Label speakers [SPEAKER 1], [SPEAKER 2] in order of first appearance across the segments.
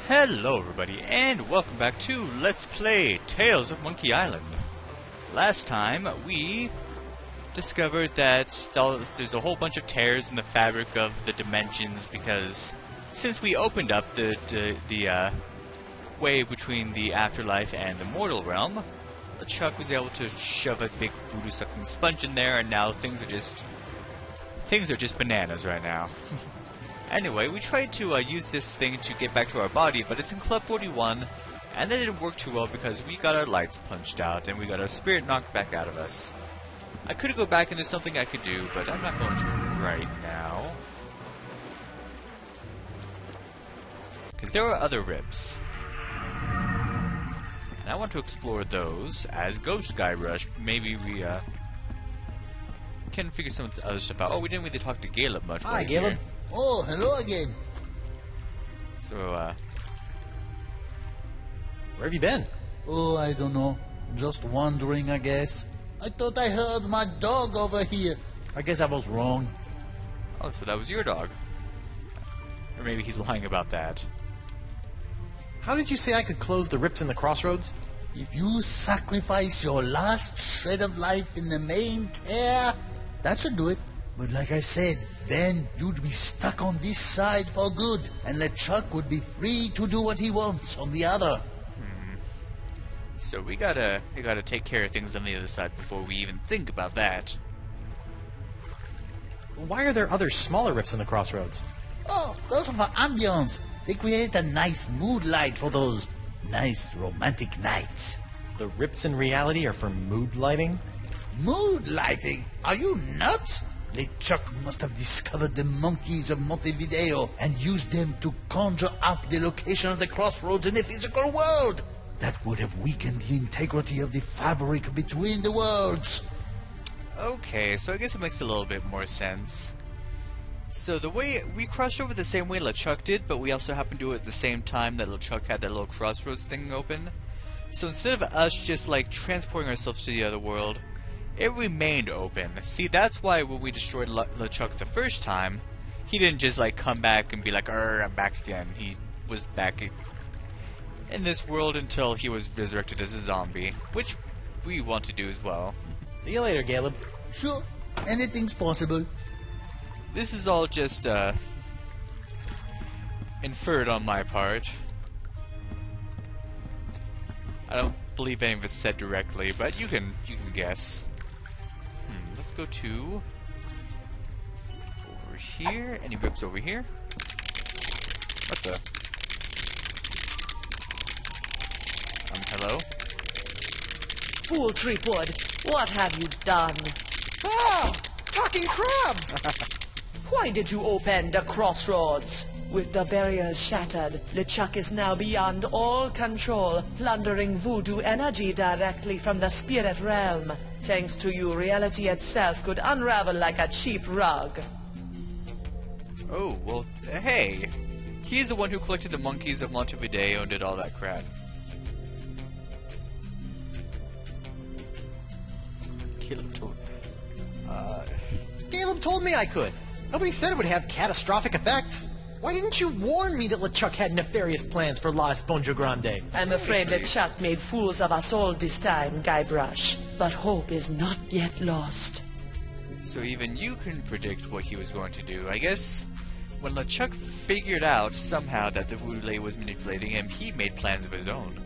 [SPEAKER 1] Hello everybody, and welcome back to Let's Play Tales of Monkey Island. Last time, we discovered that there's a whole bunch of tears in the fabric of the dimensions because since we opened up the way between the afterlife and the mortal realm, Chuck was able to shove a big voodoo-sucking sponge in there, and now things are just bananas right now. Anyway, we tried to use this thing to get back to our body, but it's in Club 41, and that didn't work too well because we got our lights punched out and we got our spirit knocked back out of us. I could go back and there's something I could do, but I'm not going to right now. Because there are other rips. And I want to explore those as Ghost Skyrush. Maybe we can figure some of the other stuff out. Oh, we didn't really talk to Caleb much.
[SPEAKER 2] Hi, Caleb.
[SPEAKER 3] Oh, hello again.
[SPEAKER 1] So,
[SPEAKER 2] Where have you been?
[SPEAKER 3] Oh, I don't know. Just wandering, I guess. I thought I heard my dog over here. I guess I was wrong.
[SPEAKER 1] oh, so that was your dog. Or maybe he's lying about that.
[SPEAKER 2] How did you say I could close the rips in the crossroads?
[SPEAKER 3] If you sacrifice your last shred of life in the main tear, that should do it. But like I said, then you'd be stuck on this side for good, and LeChuck would be free to do what he wants on the other.
[SPEAKER 1] So we gotta take care of things on the other side before we even think about that.
[SPEAKER 2] Why are there other smaller rips in the crossroads?
[SPEAKER 3] Oh, those are for ambience. They create a nice mood light for those nice romantic nights.
[SPEAKER 2] The rips in reality are for mood lighting?
[SPEAKER 3] Mood lighting? Are you nuts? LeChuck must have discovered the monkeys of Montevideo and used them to conjure up the location of the crossroads in the physical world. That would have weakened the integrity of the fabric between the worlds.
[SPEAKER 1] Okay, so I guess it makes a little bit more sense. So the way we crossed over the same way LeChuck did, but we also happened to do it at the same time that LeChuck had that little crossroads thing open. So instead of us just like transporting ourselves to the other world, it remained open. See, that's why when we destroyed LeChuck the first time, he didn't just like come back and be like, I'm back again. He was back in this world until he was resurrected as a zombie, which we want to do as well.
[SPEAKER 2] See you later, Caleb.
[SPEAKER 3] Sure, anything's possible.
[SPEAKER 1] This is all just inferred on my part. I don't believe any of it's said directly, but you can guess. Let's go to over here. Any rips over here? What the? Hello?
[SPEAKER 4] Fool Treepwood, what have you done?
[SPEAKER 2] Ah! Talking crabs!
[SPEAKER 4] Why did you open the crossroads? With the barriers shattered, LeChuck is now beyond all control, plundering voodoo energy directly from the spirit realm. Thanks to you, reality itself could unravel like a cheap rug.
[SPEAKER 1] Oh, well, hey. He's the one who collected the monkeys of Montevideo and did all that crap.
[SPEAKER 2] Caleb told me I could. Nobody said it would have catastrophic effects. Why didn't you warn me that LeChuck had nefarious plans for La Esponja Grande?
[SPEAKER 4] I'm afraid LeChuck made fools of us all this time, Guybrush. But hope is not yet lost.
[SPEAKER 1] So even you can predict what he was going to do. I guess when LeChuck figured out somehow that the voodoo lady was manipulating him, he made plans of his own.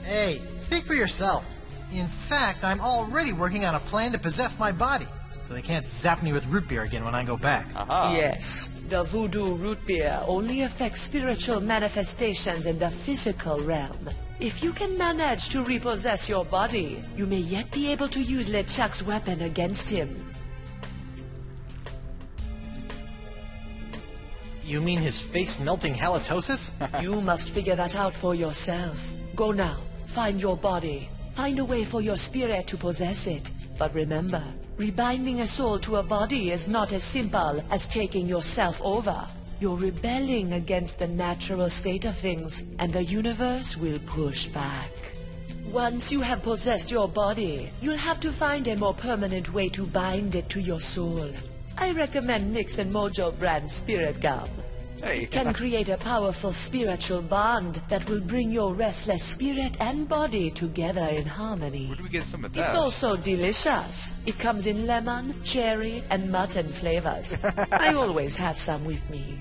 [SPEAKER 5] Hey, speak for yourself. In fact, I'm already working on a plan to possess my body, so they can't zap me with root beer again when I go back.
[SPEAKER 1] Aha.
[SPEAKER 4] Yes, the voodoo root beer only affects spiritual manifestations in the physical realm. If you can manage to repossess your body, you may yet be able to use LeChuck's weapon against him.
[SPEAKER 2] You mean his face-melting halitosis?
[SPEAKER 4] You must figure that out for yourself. Go now, find your body. Find a way for your spirit to possess it. But remember, rebinding a soul to a body is not as simple as taking yourself over. You're rebelling against the natural state of things, and the universe will push back. Once you have possessed your body, you'll have to find a more permanent way to bind it to your soul. I recommend Nix and Mojo brand spirit gum.
[SPEAKER 1] Hey.
[SPEAKER 4] It can create a powerful spiritual bond that will bring your restless spirit and body together in harmony.
[SPEAKER 1] Where do we get some of that?
[SPEAKER 4] It's also delicious. It comes in lemon, cherry, and mutton flavors. I always have some with me.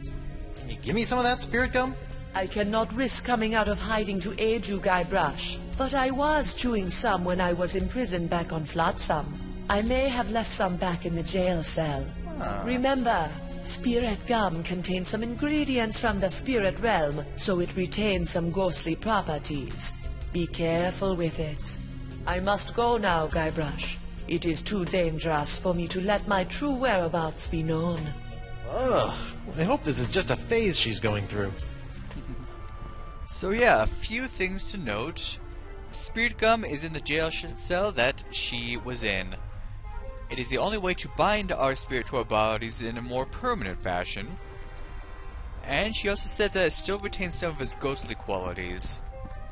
[SPEAKER 2] Can you give me some of that spirit gum?
[SPEAKER 4] I cannot risk coming out of hiding to aid you, Guybrush. But I was chewing some when I was imprisoned back on Flotsam. I may have left some back in the jail cell. Remember, spirit gum contains some ingredients from the spirit realm, so it retains some ghostly properties. Be careful with it. I must go now, Guybrush. It is too dangerous for me to let my true whereabouts be known.
[SPEAKER 2] Ugh. I hope this is just a phase she's going through.
[SPEAKER 1] So yeah, a few things to note. Spirit gum is in the jail cell that she was in. It is the only way to bind our spirit to our bodies in a more permanent fashion. And she also said that it still retains some of its ghostly qualities.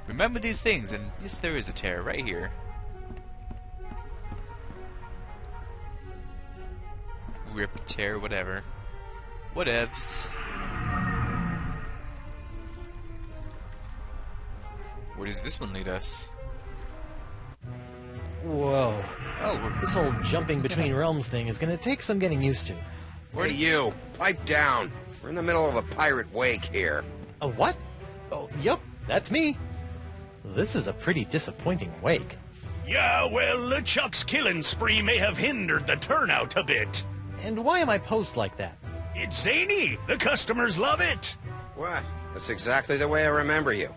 [SPEAKER 1] Remember these things, and yes, there is a tear right here. Rip, tear, whatever. Whatevs. Where does this one lead us?
[SPEAKER 2] Whoa.
[SPEAKER 1] Oh,
[SPEAKER 2] This whole jumping between realms thing is gonna take some getting used to.
[SPEAKER 6] Hey, you! Pipe down! We're in the middle of a pirate wake here.
[SPEAKER 2] A what? Oh, yup, that's me. This is a pretty disappointing wake.
[SPEAKER 7] Yeah, well, LeChuck's killing spree may have hindered the turnout a bit.
[SPEAKER 2] And why am I posed like that?
[SPEAKER 7] It's zany. The customers love it.
[SPEAKER 6] What? That's exactly the way I remember you.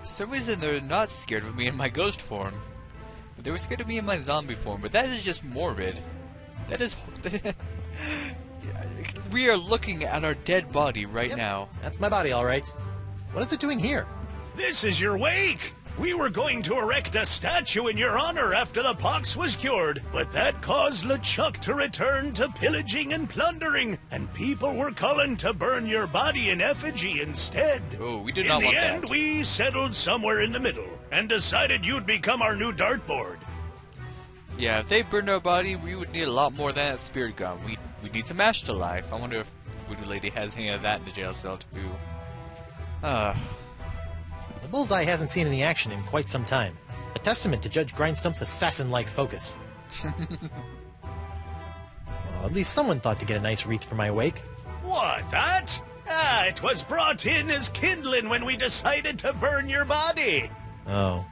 [SPEAKER 1] for some reason they're not scared of me in my ghost form. They were scared of me in my zombie form, but that is just morbid. That is... We are looking at our dead body right
[SPEAKER 2] Yep,
[SPEAKER 1] now.
[SPEAKER 2] That's my body, all right. What is it doing here?
[SPEAKER 7] This is your wake! We were going to erect a statue in your honor after the pox was cured, but that caused LeChuck to return to pillaging and plundering, and people were calling to burn your body in effigy instead.
[SPEAKER 1] Oh, we did not want that.
[SPEAKER 7] In the end, we settled somewhere in the middle, and decided you'd become our new dartboard.
[SPEAKER 1] Yeah, if they burned our body, we would need a lot more than that spirit gum. We need some ash to life. I wonder if Voodoo Lady has any of that in the jail cell too.
[SPEAKER 2] The Bullseye hasn't seen any action in quite some time. A testament to Judge Grindstump's assassin-like focus. Well, at least someone thought to get a nice wreath for my wake.
[SPEAKER 7] What, that? Ah, it was brought in as kindling when we decided to burn your body.
[SPEAKER 2] Oh.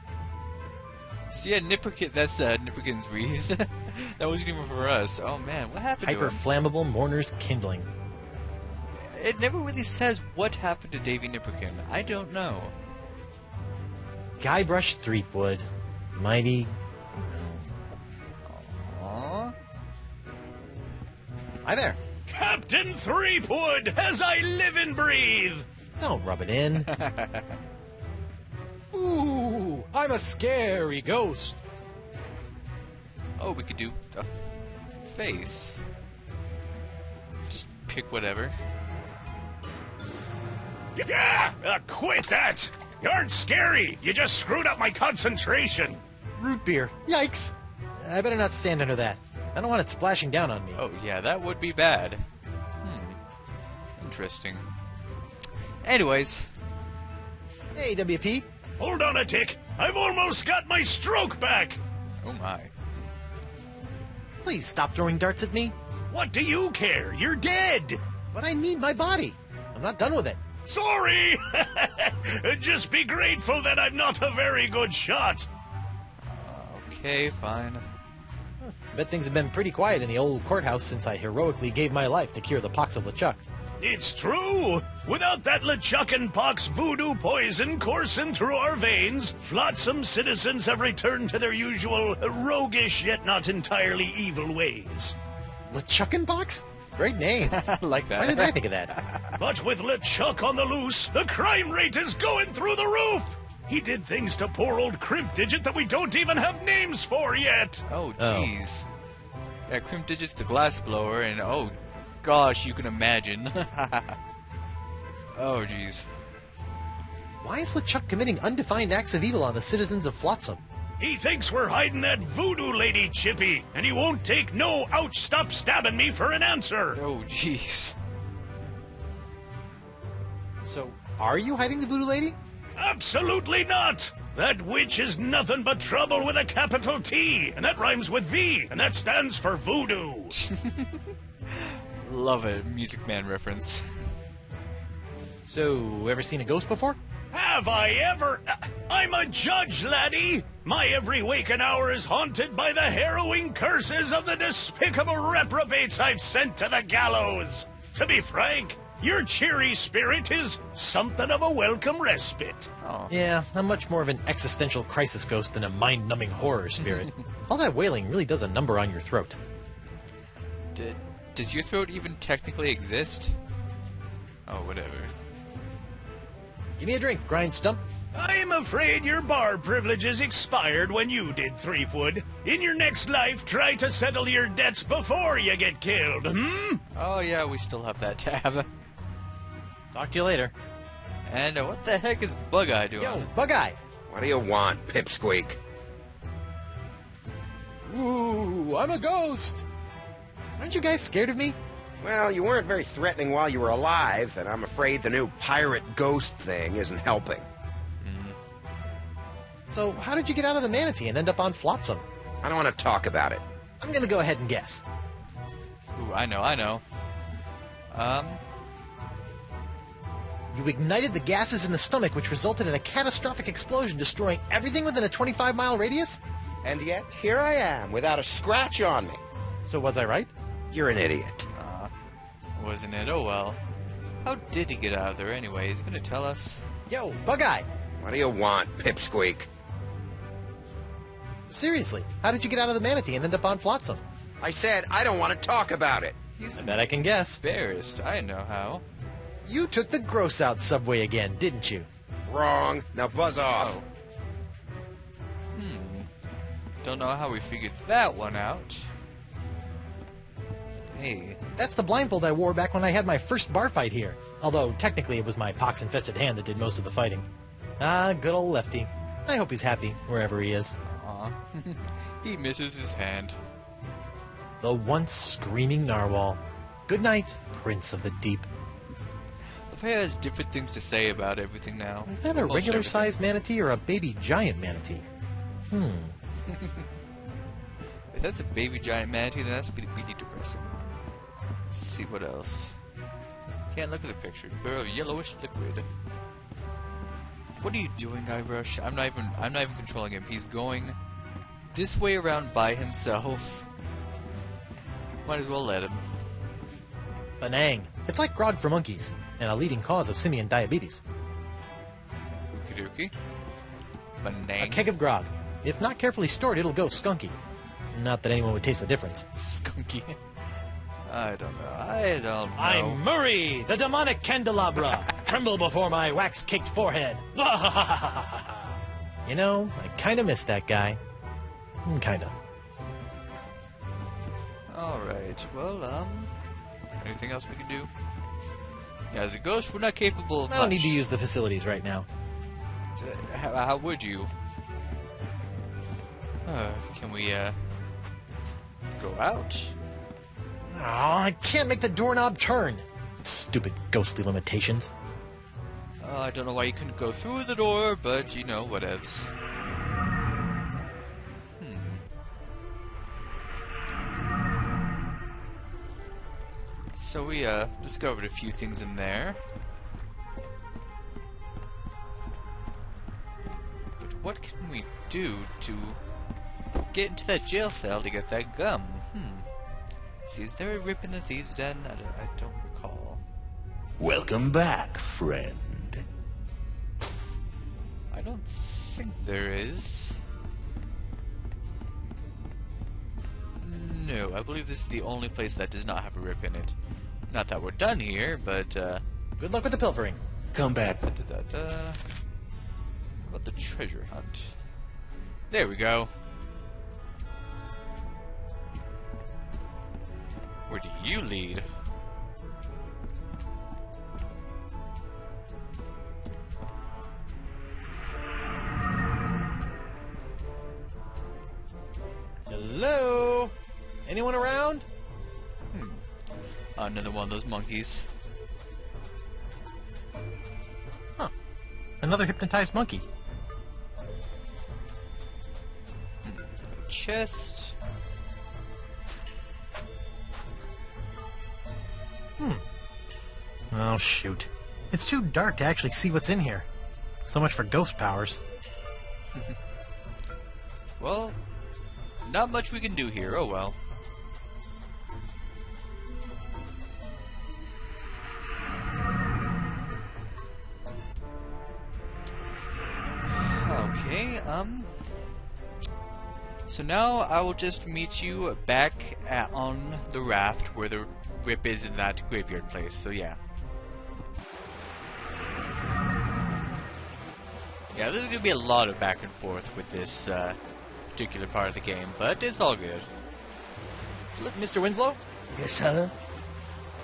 [SPEAKER 1] See, yeah, Nipperkin, that's Nipperkin's wreath. That wasn't even for us. Oh man, what happened to him?
[SPEAKER 2] Hyper-flammable Mourner's Kindling.
[SPEAKER 1] It never really says what happened to Davy Nipperkin. I don't know.
[SPEAKER 2] Guybrush Threepwood. Mighty...
[SPEAKER 1] Aww.
[SPEAKER 2] Hi there.
[SPEAKER 7] Captain Threepwood, as I live and breathe.
[SPEAKER 2] Don't rub it in. Ooh, I'm a scary ghost.
[SPEAKER 1] Oh, we could do a face. Just pick whatever.
[SPEAKER 7] Quit that! You aren't scary! You just screwed up my concentration!
[SPEAKER 2] Root beer. Yikes. I better not stand under that. I don't want it splashing down on me.
[SPEAKER 1] Oh, yeah, that would be bad. Interesting. Anyways.
[SPEAKER 2] Hey, WP.
[SPEAKER 7] Hold on a tick! I've almost got my stroke back!
[SPEAKER 1] Oh my.
[SPEAKER 2] Please stop throwing darts at me.
[SPEAKER 7] What do you care? You're dead!
[SPEAKER 2] But I need my body. I'm not done with it.
[SPEAKER 7] Sorry! Just be grateful that I'm not a very good shot.
[SPEAKER 1] Okay, fine.
[SPEAKER 2] Bet things have been pretty quiet in the old courthouse since I heroically gave my life to cure the pox of LeChuck.
[SPEAKER 7] It's true! Without that LeChuck and Pox voodoo poison coursing through our veins, Flotsam citizens have returned to their usual roguish yet not entirely evil ways.
[SPEAKER 2] LeChuck and Box? Great name.
[SPEAKER 1] I like that.
[SPEAKER 2] Why didn't I think of that?
[SPEAKER 7] But with LeChuck on the loose, the crime rate is going through the roof! He did things to poor old Crimp Digit that we don't even have names for yet!
[SPEAKER 1] Oh, jeez. Yeah, Crimp Digit's the glass blower, and oh, gosh, you can imagine. Oh, jeez.
[SPEAKER 2] Why is LeChuck committing undefined acts of evil on the citizens of Flotsam?
[SPEAKER 7] He thinks we're hiding that voodoo lady, Chippy, and he won't take no ouch stop stabbing me for an answer.
[SPEAKER 1] Oh, jeez.
[SPEAKER 2] So, are you hiding the voodoo lady?
[SPEAKER 7] Absolutely not! That witch is nothing but trouble with a capital T, and that rhymes with V, and that stands for voodoo.
[SPEAKER 1] Love it. Music Man reference.
[SPEAKER 2] So, ever seen a ghost before?
[SPEAKER 7] Have I ever? I'm a judge, laddie! My every waking hour is haunted by the harrowing curses of the despicable reprobates I've sent to the gallows. To be frank, your cheery spirit is something of a welcome respite.
[SPEAKER 1] Oh.
[SPEAKER 2] Yeah, I'm much more of an existential crisis ghost than a mind-numbing horror spirit. All that wailing really does a number on your throat.
[SPEAKER 1] Does your throat even technically exist? Oh, whatever.
[SPEAKER 2] Give me a drink, grind stump.
[SPEAKER 7] I'm afraid your bar privileges expired when you did, Threepwood. In your next life, try to settle your debts before you get killed, hmm?
[SPEAKER 1] Oh, yeah, we still have that tab.
[SPEAKER 2] Talk to you later.
[SPEAKER 1] And what the heck is Bug-Eye doing?
[SPEAKER 2] Yo, Bug-Eye!
[SPEAKER 6] What do you want, Pipsqueak?
[SPEAKER 2] Ooh, I'm a ghost! Aren't you guys scared of me?
[SPEAKER 6] Well, you weren't very threatening while you were alive, and I'm afraid the new pirate ghost thing isn't helping.
[SPEAKER 2] So, how did you get out of the manatee and end up on Flotsam?
[SPEAKER 6] I don't want to talk about it.
[SPEAKER 2] I'm gonna go ahead and guess.
[SPEAKER 1] Ooh, I know.
[SPEAKER 2] You ignited the gases in the stomach, which resulted in a catastrophic explosion, destroying everything within a 25-mile radius?
[SPEAKER 6] And yet, here I am, without a scratch on me.
[SPEAKER 2] So was I right?
[SPEAKER 6] You're an idiot.
[SPEAKER 1] Wasn't it? Oh, well. How did he get out of there anyway? Is he gonna tell us?
[SPEAKER 2] Yo, Bug-Eye!
[SPEAKER 6] What do you want, Pipsqueak?
[SPEAKER 2] Seriously, how did you get out of the manatee and end up on Flotsam?
[SPEAKER 6] I said I don't want to talk about it.
[SPEAKER 1] He's
[SPEAKER 2] I bet I can guess.
[SPEAKER 1] embarrassed. I know how.
[SPEAKER 2] You took the gross-out subway again, didn't you?
[SPEAKER 6] Wrong. Now buzz off.
[SPEAKER 1] Don't know how we figured that one out. Hey.
[SPEAKER 2] That's the blindfold I wore back when I had my first bar fight here. Although, technically, it was my pox-infested hand that did most of the fighting. Ah, good old Lefty. I hope he's happy, wherever he is.
[SPEAKER 1] Aw. He misses his hand.
[SPEAKER 2] The once screaming narwhal. Good night, Prince of the Deep.
[SPEAKER 1] He has different things to say about everything now.
[SPEAKER 2] Is that a
[SPEAKER 1] Almost
[SPEAKER 2] regular-sized manatee or a baby giant manatee?
[SPEAKER 1] If that's a baby giant manatee, then that's really depressing. Let's see what else. Can't look at the picture. They're a yellowish liquid. What are you doing, Skyrush? I'm not even controlling him. He's going this way around by himself. Might as well let him.
[SPEAKER 2] Banang. It's like grog for monkeys, and a leading cause of simian diabetes.
[SPEAKER 1] Okie dokie.
[SPEAKER 2] A
[SPEAKER 1] Banang.
[SPEAKER 2] keg of grog. If not carefully stored, it'll go skunky. Not that anyone would taste the difference.
[SPEAKER 1] Skunky. I don't know.
[SPEAKER 2] I'm Murray, the demonic candelabra. Tremble before my wax-caked forehead. You know, I kind of miss that guy. Kinda.
[SPEAKER 1] Alright, well, anything else we can do? Yeah, as a ghost, we're not capable of
[SPEAKER 2] I don't
[SPEAKER 1] much.
[SPEAKER 2] need to use the facilities right now.
[SPEAKER 1] How would you? Can we, go out?
[SPEAKER 2] Oh, I can't make the doorknob turn. Stupid ghostly limitations.
[SPEAKER 1] I don't know why you couldn't go through the door, but, you know, whatevs. So we, discovered a few things in there. But what can we do to get into that jail cell to get that gum? See, is there a rip in the thieves' den? I don't recall.
[SPEAKER 7] Welcome back, friend.
[SPEAKER 1] I don't think there is. No, I believe this is the only place that does not have a rip in it. Not that we're done here, but,
[SPEAKER 2] Good luck with the pilfering.
[SPEAKER 7] Come back.
[SPEAKER 1] How about the treasure hunt? There we go. Where do you lead?
[SPEAKER 2] Anyone around?
[SPEAKER 1] Another one of those monkeys.
[SPEAKER 2] Huh. Another hypnotized monkey.
[SPEAKER 1] Chest.
[SPEAKER 2] Oh, shoot. It's too dark to actually see what's in here. So much for ghost powers.
[SPEAKER 1] Well, not much we can do here. Oh well. Okay, so now I will just meet you back on the raft where the rip is in that graveyard place, so yeah. Yeah, there's gonna be a lot of back and forth with this particular part of the game, but it's all good. So
[SPEAKER 2] Mr. Winslow?
[SPEAKER 3] Yes, sir?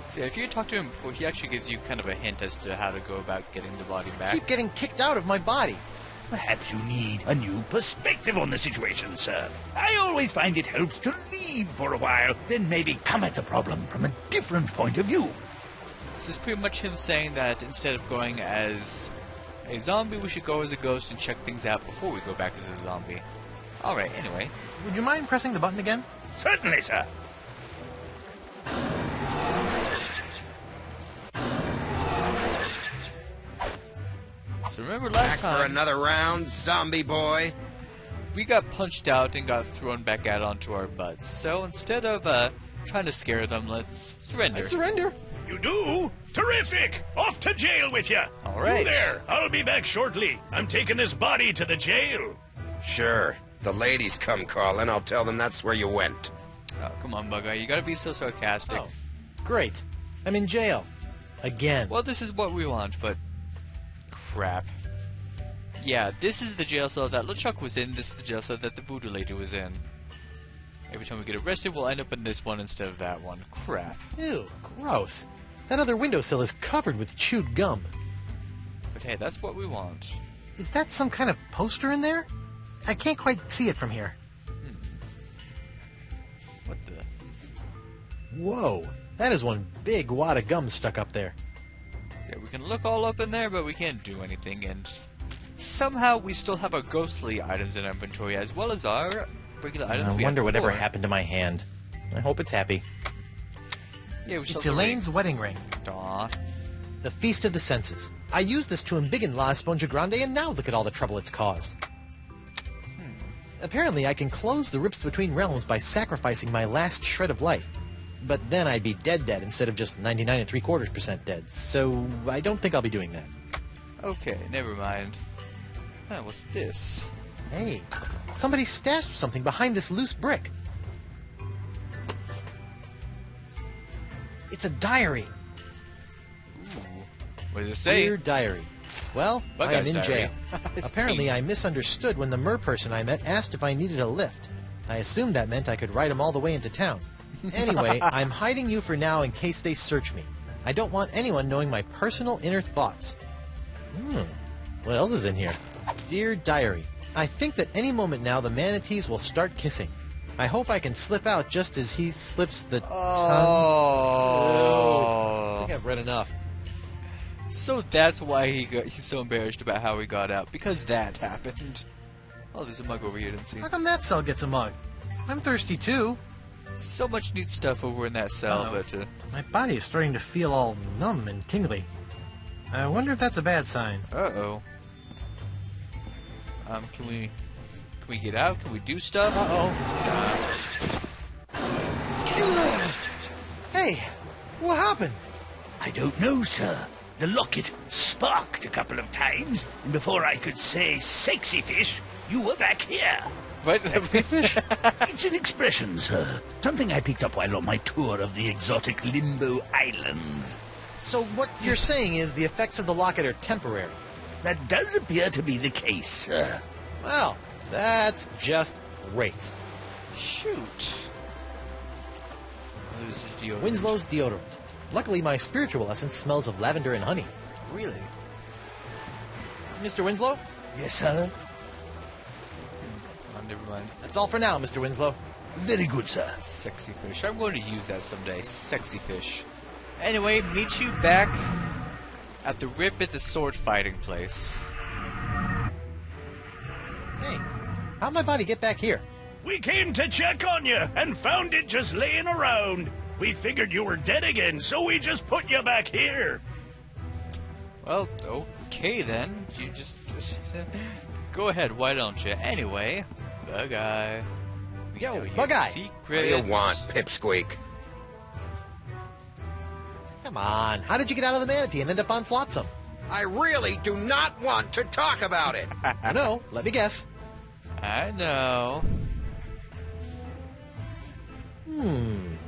[SPEAKER 1] So if you talk to him before, he actually gives you kind of a hint as to how to go about getting the body
[SPEAKER 2] I
[SPEAKER 1] back.
[SPEAKER 2] keep getting kicked out of my body.
[SPEAKER 7] Perhaps you need a new perspective on the situation, sir. I always find it helps to leave for a while, then maybe come at the problem from a different point of view.
[SPEAKER 1] This is pretty much him saying that instead of going as a zombie, we should go as a ghost and check things out before we go back as a zombie. Alright, anyway.
[SPEAKER 2] Would you mind pressing the button again?
[SPEAKER 7] Certainly, sir.
[SPEAKER 1] So remember last
[SPEAKER 6] Back for
[SPEAKER 1] time,
[SPEAKER 6] another round, zombie boy.
[SPEAKER 1] we got punched out and got thrown back out onto our butts. So instead of trying to scare them, let's surrender.
[SPEAKER 2] I surrender.
[SPEAKER 7] You do? Terrific! Off to jail with you!
[SPEAKER 1] All right.
[SPEAKER 7] You there! I'll be back shortly. I'm taking this body to the jail.
[SPEAKER 6] Sure. The ladies come calling. I'll tell them that's where you went.
[SPEAKER 1] Oh, come on, Bug Eye. You gotta be so sarcastic.
[SPEAKER 2] Oh, great. I'm in jail. Again.
[SPEAKER 1] Well, this is what we want, but... crap. Yeah, this is the jail cell that LeChuck was in. This is the jail cell that the voodoo lady was in. Every time we get arrested, we'll end up in this one instead of that one. Crap.
[SPEAKER 2] Ew, gross. That other windowsill is covered with chewed gum.
[SPEAKER 1] But hey, that's what we want.
[SPEAKER 2] Is that some kind of poster in there? I can't quite see it from here.
[SPEAKER 1] What the...
[SPEAKER 2] Whoa, that is one big wad of gum stuck up there.
[SPEAKER 1] Yeah, we can look all up in there, but we can't do anything, and somehow we still have our ghostly items in our inventory, as well as our regular items.
[SPEAKER 2] I
[SPEAKER 1] we
[SPEAKER 2] wonder
[SPEAKER 1] had
[SPEAKER 2] whatever
[SPEAKER 1] before.
[SPEAKER 2] happened to my hand. I hope it's happy.
[SPEAKER 1] Yeah, we still
[SPEAKER 2] It's
[SPEAKER 1] have the
[SPEAKER 2] Elaine's wedding ring.
[SPEAKER 1] ring. Aw.
[SPEAKER 2] The Feast of the Senses. I used this to embiggen La Esponja Grande, and now look at all the trouble it's caused. Apparently, I can close the rips between realms by sacrificing my last shred of life. But then I'd be dead instead of just 99 3/4% dead, so I don't think I'll be doing that.
[SPEAKER 1] Okay, never mind. Huh, what's this?
[SPEAKER 2] Hey, somebody stashed something behind this loose brick. It's a diary.
[SPEAKER 1] What does it say?
[SPEAKER 2] Dear diary. Well,
[SPEAKER 1] Bug
[SPEAKER 2] I am
[SPEAKER 1] Eye's
[SPEAKER 2] in
[SPEAKER 1] diary.
[SPEAKER 2] jail.
[SPEAKER 1] It's
[SPEAKER 2] Apparently,
[SPEAKER 1] pink.
[SPEAKER 2] I misunderstood when the mer person I met asked if I needed a lift. I assumed that meant I could ride him all the way into town. Anyway, I'm hiding you for now in case they search me. I don't want anyone knowing my personal inner thoughts. What else is in here? Dear diary, I think that any moment now the manatees will start kissing. I hope I can slip out just as he slips the tongue. I
[SPEAKER 1] Oh.
[SPEAKER 2] think I've read enough.
[SPEAKER 1] So that's why he's so embarrassed about how he got out, because that happened. Oh, there's a mug over here, didn't see.
[SPEAKER 2] How come that cell gets a mug? I'm thirsty too.
[SPEAKER 1] So much neat stuff over in that cell,
[SPEAKER 2] Uh-oh.
[SPEAKER 1] but
[SPEAKER 2] My body is starting to feel all numb and tingly. I wonder if that's a bad sign.
[SPEAKER 1] uh-oh. Can we get out? Can we do stuff?
[SPEAKER 2] Hey, what happened?
[SPEAKER 7] I don't know, sir. The locket sparked a couple of times, and before I could say sexy fish, you were back here.
[SPEAKER 1] What?
[SPEAKER 2] Fish?
[SPEAKER 7] It's an expression, sir. Something I picked up while on my tour of the exotic Limbo Islands.
[SPEAKER 2] So what you're saying is the effects of the locket are temporary.
[SPEAKER 7] That does appear to be the case, sir.
[SPEAKER 2] Well, that's just great.
[SPEAKER 1] Shoot. Oh, this is deodorant.
[SPEAKER 2] Winslow's deodorant. Luckily, my spiritual essence smells of lavender and honey.
[SPEAKER 1] Really?
[SPEAKER 2] Mr. Winslow,
[SPEAKER 7] Yes, sir.
[SPEAKER 1] Oh, never mind.
[SPEAKER 2] that's all for now, Mr. Winslow.
[SPEAKER 3] Very good, sir.
[SPEAKER 1] Sexy fish. I'm going to use that someday. Sexy fish. Anyway, meet you back at the Rip at the sword fighting place.
[SPEAKER 2] Hey, how'd my body get back here?
[SPEAKER 7] We came to check on you and found it just laying around. We figured you were dead again, so we just put you back here.
[SPEAKER 1] Well, okay then. You just go ahead, why don't you? Anyway, Bug-Eye.
[SPEAKER 2] Yo, Bug-Eye!
[SPEAKER 1] Secret.
[SPEAKER 6] What do you want, Pipsqueak?
[SPEAKER 2] Come on, how did you get out of the manatee and end up on Flotsam?
[SPEAKER 6] I really do not want to talk about it.
[SPEAKER 2] No, let me guess.
[SPEAKER 1] I know.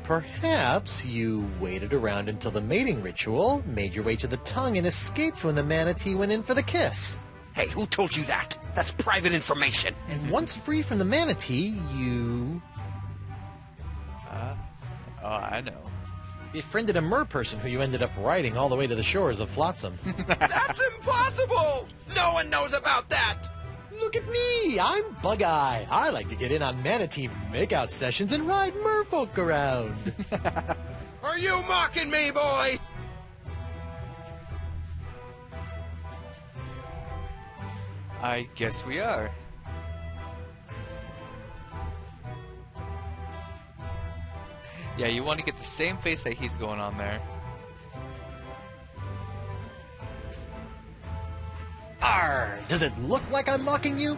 [SPEAKER 2] Perhaps you waited around until the mating ritual, made your way to the tongue, and escaped when the manatee went in for the kiss.
[SPEAKER 6] Hey, who told you that? That's private information.
[SPEAKER 2] And once free from the manatee, you
[SPEAKER 1] Oh, I know.
[SPEAKER 2] befriended a mer-person who you ended up riding all the way to the shores of Flotsam.
[SPEAKER 6] That's impossible! No one knows about that!
[SPEAKER 2] Look at me! I'm Bug-Eye. I like to get in on manatee makeout sessions and ride merfolk around.
[SPEAKER 6] Are you mocking me, boy?
[SPEAKER 1] I guess we are. Yeah, you want to get the same face that he's going on there.
[SPEAKER 2] Arr! Does it look like I'm mocking you?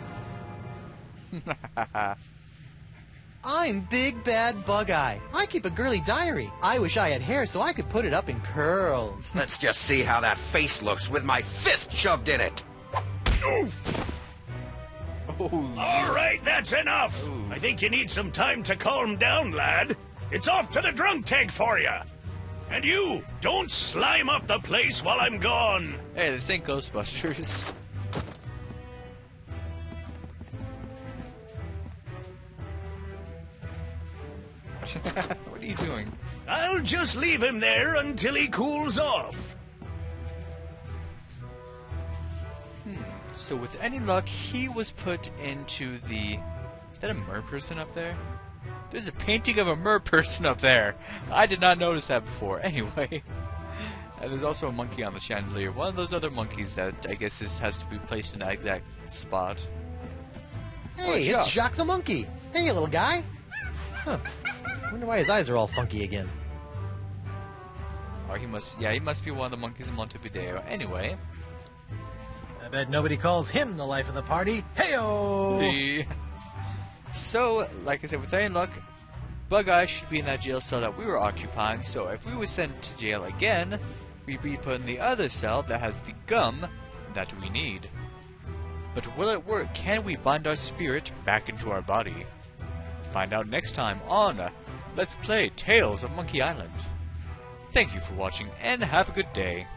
[SPEAKER 2] I'm Big Bad Bug-Eye. I keep a girly diary. I wish I had hair so I could put it up in curls.
[SPEAKER 6] Let's just see how that face looks with my fist shoved in it.
[SPEAKER 7] Oof.
[SPEAKER 1] Oh,
[SPEAKER 7] All right, that's enough. I think you need some time to calm down, lad. It's off to the drunk tank for you. And you, don't slime up the place while I'm gone.
[SPEAKER 1] hey, this ain't Ghostbusters. What are you doing?
[SPEAKER 7] I'll just leave him there until he cools off.
[SPEAKER 1] So with any luck, he was put into the... Is that a mer person up there? There's a painting of a mer person up there. I did not notice that before. Anyway. And there's also a monkey on the chandelier. One of those other monkeys that I guess has to be placed in that exact spot.
[SPEAKER 2] Hey, it's Jacques the monkey. Hey, little guy. Huh. Wonder why his eyes are all funky again.
[SPEAKER 1] Or he must be one of the monkeys in Montevideo. Anyway.
[SPEAKER 5] I bet nobody calls him the life of the party. Heyo!
[SPEAKER 1] So, like I said, with any luck, Bug-Eye should be in that jail cell that we were occupying, so if we were sent to jail again, we'd be put in the other cell that has the gum that we need. But will it work? Can we bind our spirit back into our body? Find out next time on Let's Play Tales of Monkey Island. Thank you for watching, and have a good day.